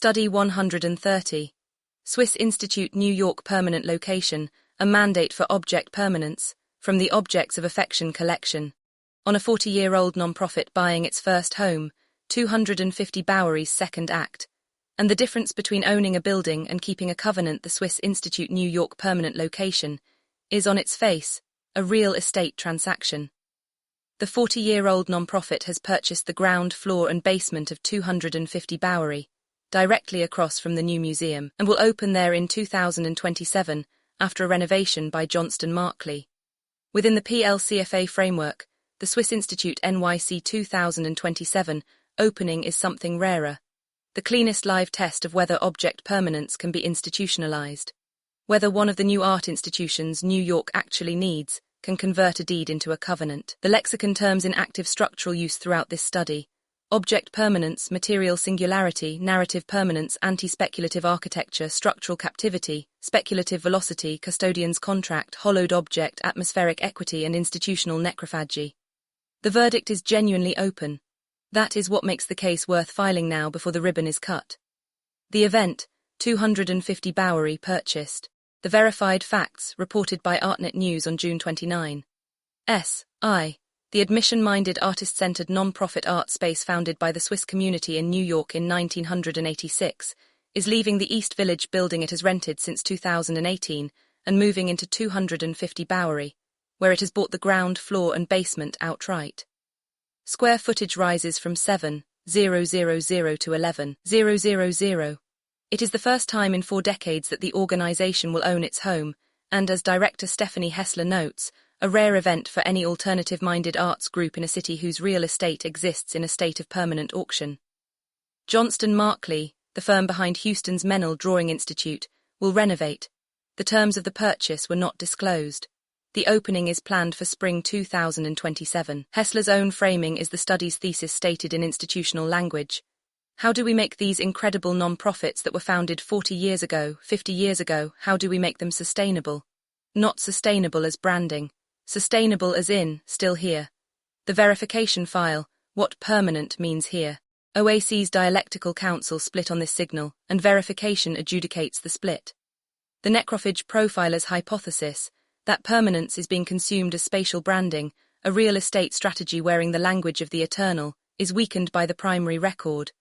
Study 130. Swiss Institute New York Permanent Location, a mandate for object permanence, from the Objects of Affection collection. On a 40-year-old non-profit buying its first home, 250 Bowery's second act. And the difference between owning a building and keeping a covenant, the Swiss Institute New York Permanent Location, is on its face, a real estate transaction. The 40-year-old non-profit has purchased the ground floor and basement of 250 Bowery, directly across from the new museum, and will open there in 2027 after a renovation by Johnston Marklee. Within the PLCFA framework, the Swiss Institute NYC 2027 opening is something rarer. The cleanest live test of whether object permanence can be institutionalized. Whether one of the new art institutions New York actually needs can convert a deed into a covenant. The lexicon terms in active structural use throughout this study: object permanence, material singularity, narrative permanence, anti-speculative architecture, structural captivity, speculative velocity, custodian's contract, hollowed object, atmospheric equity, and institutional necrophagy. The verdict is genuinely open. That is what makes the case worth filing now before the ribbon is cut. The event, 250 Bowery purchased. The verified facts, reported by ArtNet News on June 29. S.I. The admission-minded, artist-centered non-profit art space founded by the Swiss community in New York in 1986, is leaving the East Village building it has rented since 2018 and moving into 250 Bowery, where it has bought the ground floor and basement outright. Square footage rises from 7,000 to 11,000. It is the first time in 4 decades that the organization will own its home, and as director Stephanie Hessler notes, a rare event for any alternative-minded arts group in a city whose real estate exists in a state of permanent auction. Johnston Marklee, the firm behind Houston's Menil Drawing Institute, will renovate. The terms of the purchase were not disclosed. The opening is planned for spring 2027. Hessler's own framing is the study's thesis stated in institutional language. How do we make these incredible non-profits that were founded 40 years ago, 50 years ago, how do we make them sustainable? Not sustainable as branding. Sustainable as in, still here. The verification file, what permanent means here. OAC's dialectical council split on this signal, and verification adjudicates the split. The necrophage profiler's hypothesis, that permanence is being consumed as spatial branding, a real estate strategy wearing the language of the eternal, is weakened by the primary record.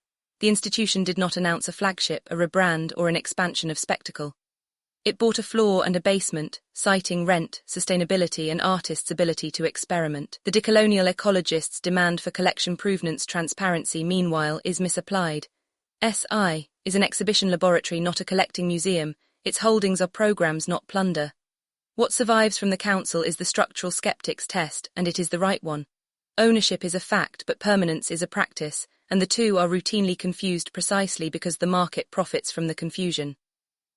The institution did not announce a flagship, a rebrand, or an expansion of spectacle. It bought a floor and a basement, citing rent, sustainability, and artists' ability to experiment. The decolonial ecologists' demand for collection provenance transparency, meanwhile, is misapplied. SI is an exhibition laboratory, not a collecting museum. Its holdings are programs, not plunder. What survives from the council is the structural skeptics test, and it is the right one. Ownership is a fact, but permanence is a practice, and the two are routinely confused precisely because the market profits from the confusion.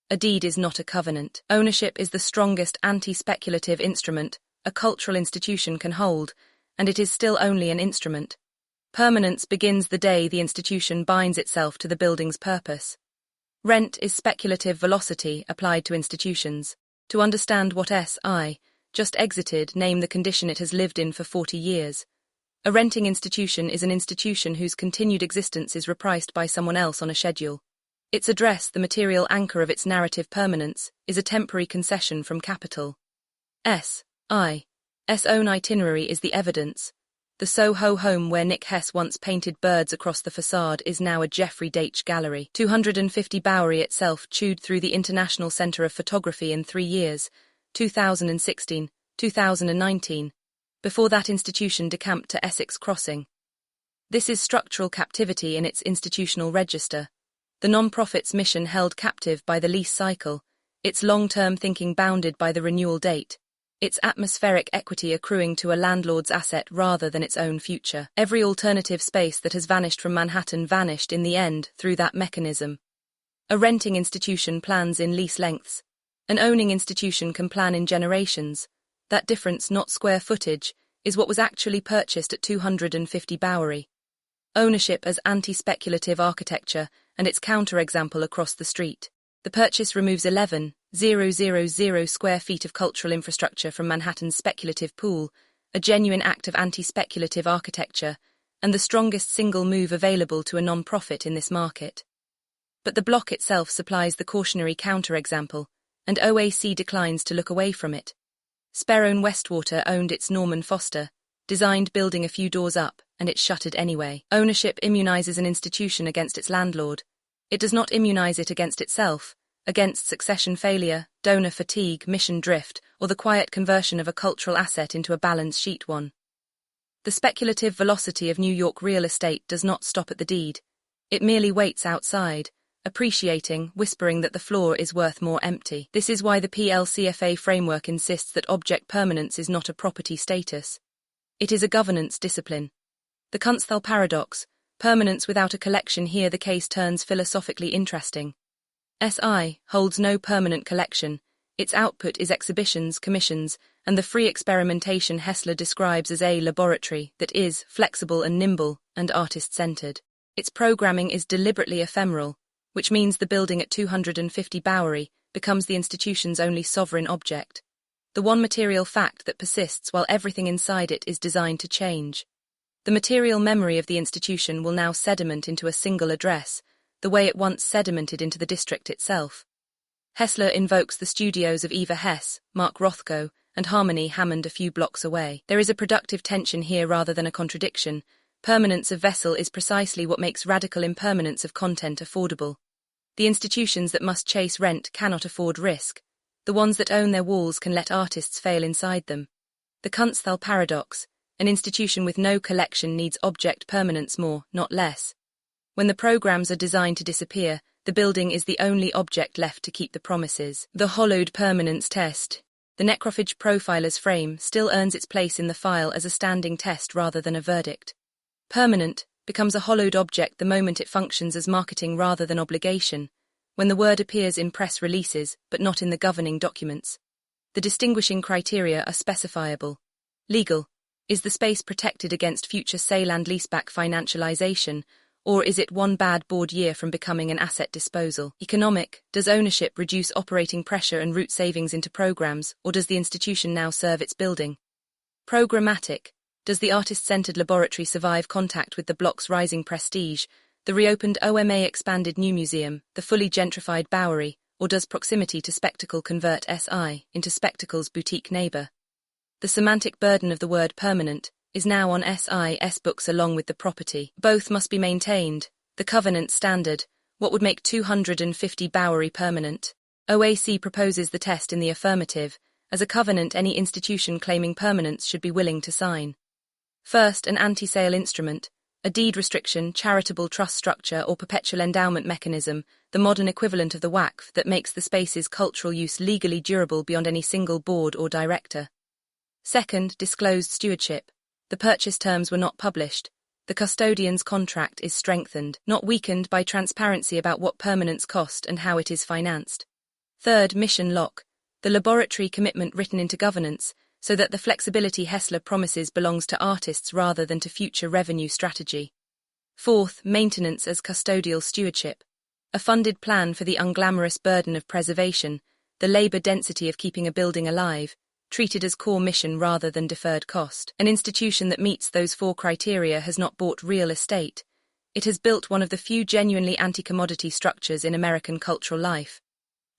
A deed is not a covenant. Ownership is the strongest anti-speculative instrument a cultural institution can hold, and it is still only an instrument. Permanence begins the day the institution binds itself to the building's purpose. Rent is speculative velocity applied to institutions. To understand what SI just exited, name the condition it has lived in for 40 years. A renting institution is an institution whose continued existence is repriced by someone else on a schedule. Its address, the material anchor of its narrative permanence, is a temporary concession from capital. SI's own itinerary is the evidence. The SoHo home where Nick Hess once painted birds across the facade is now a Jeffrey Deitch gallery. 250 Bowery itself chewed through the International Center of Photography in 3 years, 2016, 2019, before that institution decamped to Essex Crossing. This is structural captivity in its institutional register. The non-profit's mission held captive by the lease cycle, its long-term thinking bounded by the renewal date, its atmospheric equity accruing to a landlord's asset rather than its own future. Every alternative space that has vanished from Manhattan vanished in the end through that mechanism. A renting institution plans in lease lengths. An owning institution can plan in generations. That difference, not square footage, is what was actually purchased at 250 Bowery. Ownership as anti-speculative architecture and its counterexample across the street. The purchase removes 11,000 square feet of cultural infrastructure from Manhattan's speculative pool, a genuine act of anti-speculative architecture, and the strongest single move available to a non-profit in this market. But the block itself supplies the cautionary counterexample, and OAC declines to look away from it. Sperone Westwater owned its Norman Foster, designed building a few doors up, and it shuttered anyway. Ownership immunizes an institution against its landlord. It does not immunize it against itself, against succession failure, donor fatigue, mission drift, or the quiet conversion of a cultural asset into a balance sheet one. The speculative velocity of New York real estate does not stop at the deed. It merely waits outside, appreciating, whispering that the floor is worth more empty. This is why the PLCFA framework insists that object permanence is not a property status. It is a governance discipline. The consequential paradox, permanence without a collection. Here the case turns philosophically interesting. SI holds no permanent collection. Its output is exhibitions, commissions, and the free experimentation Hessler describes as a laboratory that is flexible and nimble and artist-centered. Its programming is deliberately ephemeral, which means the building at 250 Bowery becomes the institution's only sovereign object, the one material fact that persists while everything inside it is designed to change. The material memory of the institution will now sediment into a single address, the way it once sedimented into the district itself. Hessler invokes the studios of Eva Hess, Mark Rothko, and Harmony Hammond a few blocks away. There is a productive tension here rather than a contradiction. Permanence of vessel is precisely what makes radical impermanence of content affordable. The institutions that must chase rent cannot afford risk. The ones that own their walls can let artists fail inside them. The consequential paradox, an institution with no collection needs object permanence more, not less. When the programs are designed to disappear, the building is the only object left to keep the promises. The hollowed permanence test. The necrophage profiler's frame still earns its place in the file as a standing test rather than a verdict. Permanent becomes a hollowed object the moment it functions as marketing rather than obligation, when the word appears in press releases but not in the governing documents. The distinguishing criteria are specifiable. Legal. Is the space protected against future sale and leaseback financialization, or is it one bad board year from becoming an asset disposal? Economic. Does ownership reduce operating pressure and route savings into programs, or does the institution now serve its building? Programmatic. Does the artist-centered laboratory survive contact with the block's rising prestige, the reopened OMA expanded new museum, the fully gentrified Bowery, or does proximity to spectacle convert SI into spectacle's boutique neighbor? The semantic burden of the word permanent is now on SI's books along with the property. Both must be maintained. The covenant standard, what would make 250 Bowery permanent? OAC proposes the test in the affirmative. As a covenant, any institution claiming permanence should be willing to sign. First, an anti-sale instrument, a deed restriction, charitable trust structure, or perpetual endowment mechanism, the modern equivalent of the WACF that makes the space's cultural use legally durable beyond any single board or director. Second, disclosed stewardship. The purchase terms were not published. The custodian's contract is strengthened, not weakened, by transparency about what permanence cost and how it is financed. Third, mission lock. The laboratory commitment written into governance, so that the flexibility Hessler promises belongs to artists rather than to future revenue strategy. Fourth, maintenance as custodial stewardship. A funded plan for the unglamorous burden of preservation, the labor density of keeping a building alive, treated as core mission rather than deferred cost. An institution that meets those four criteria has not bought real estate. It has built one of the few genuinely anti-commodity structures in American cultural life.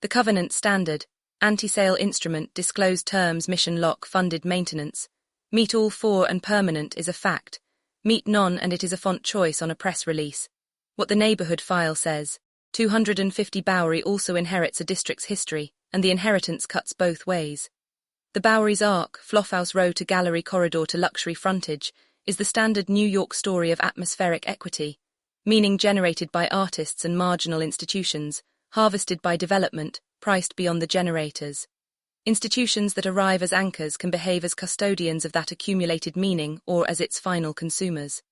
The covenant standard, anti-sale instrument, disclosed terms, mission lock, funded maintenance. Meet all four and permanent is a fact. Meet none and it is a font choice on a press release. What the neighborhood file says. 250 Bowery also inherits a district's history, and the inheritance cuts both ways. The Bowery's arc, Floffhouse Row to gallery corridor to luxury frontage, is the standard New York story of atmospheric equity, meaning generated by artists and marginal institutions, harvested by development, priced beyond the generators. Institutions that arrive as anchors can behave as custodians of that accumulated meaning or as its final consumers.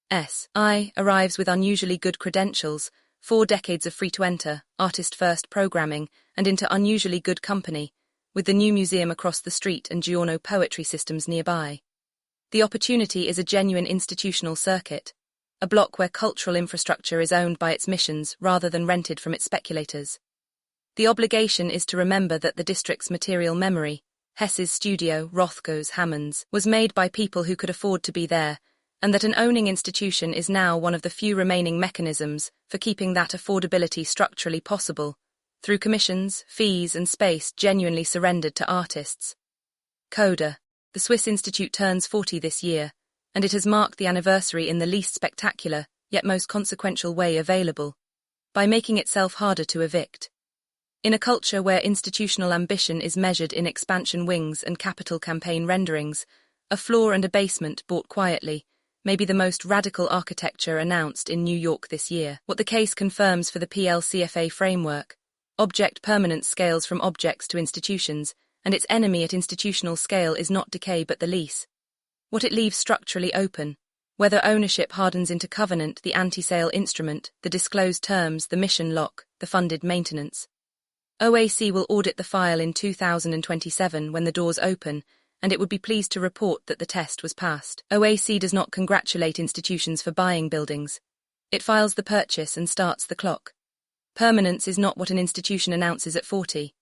SI arrives with unusually good credentials, 4 decades of free-to-enter, artist-first programming, and into unusually good company, with the new museum across the street and Giorno poetry systems nearby. The opportunity is a genuine institutional circuit, a block where cultural infrastructure is owned by its missions rather than rented from its speculators. The obligation is to remember that the district's material memory, Hess's studio, Rothko's, Hammond's, was made by people who could afford to be there, and that an owning institution is now one of the few remaining mechanisms for keeping that affordability structurally possible, through commissions, fees, and space genuinely surrendered to artists. Coda. The Swiss Institute turns 40 this year, and it has marked the anniversary in the least spectacular, yet most consequential way available, by making itself harder to evict. In a culture where institutional ambition is measured in expansion wings and capital campaign renderings, a floor and a basement bought quietly may be the most radical architecture announced in New York this year. What the case confirms for the PLCFA framework, object permanence scales from objects to institutions, and its enemy at institutional scale is not decay but the lease. What it leaves structurally open, whether ownership hardens into covenant, the anti-sale instrument, the disclosed terms, the mission lock, the funded maintenance. OAC will audit the file in 2027 when the doors open, and it would be pleased to report that the test was passed. OAC does not congratulate institutions for buying buildings. It files the purchase and starts the clock. Permanence is not what an institution announces at 40.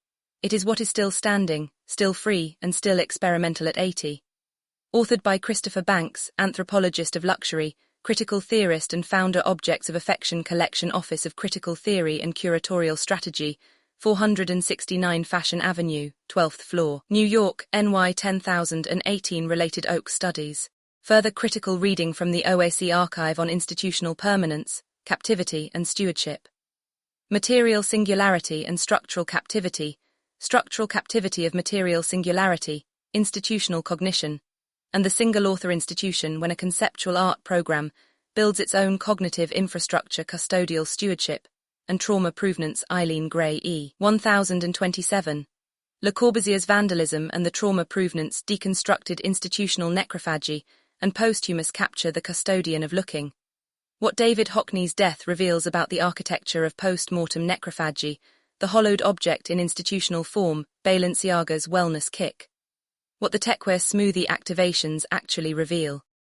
It is what is still standing, still free, and still experimental at 80. Authored by Christopher Banks, anthropologist of luxury, critical theorist and founder, Objects of Affection Collection, Office of Critical Theory and Curatorial Strategy, 469 Fashion Avenue, 12th floor, New York, NY 10018. Related Oak Studies. Further critical reading from the OAC Archive on Institutional Permanence, Captivity and Stewardship. Material Singularity and Structural Captivity of Material Singularity, Institutional Cognition, and the single-author institution when a conceptual art program builds its own cognitive infrastructure. Custodial Stewardship and Trauma Provenance. Eileen Gray E. 1027. Le Corbusier's Vandalism and the Trauma Provenance, Deconstructed Institutional Necrophagy and Posthumous Capture. The Custodian of Looking. What David Hockney's death reveals about the architecture of post-mortem necrophagy, the hollowed object in institutional form, Balenciaga's wellness kick. What the techwear smoothie activations actually reveal.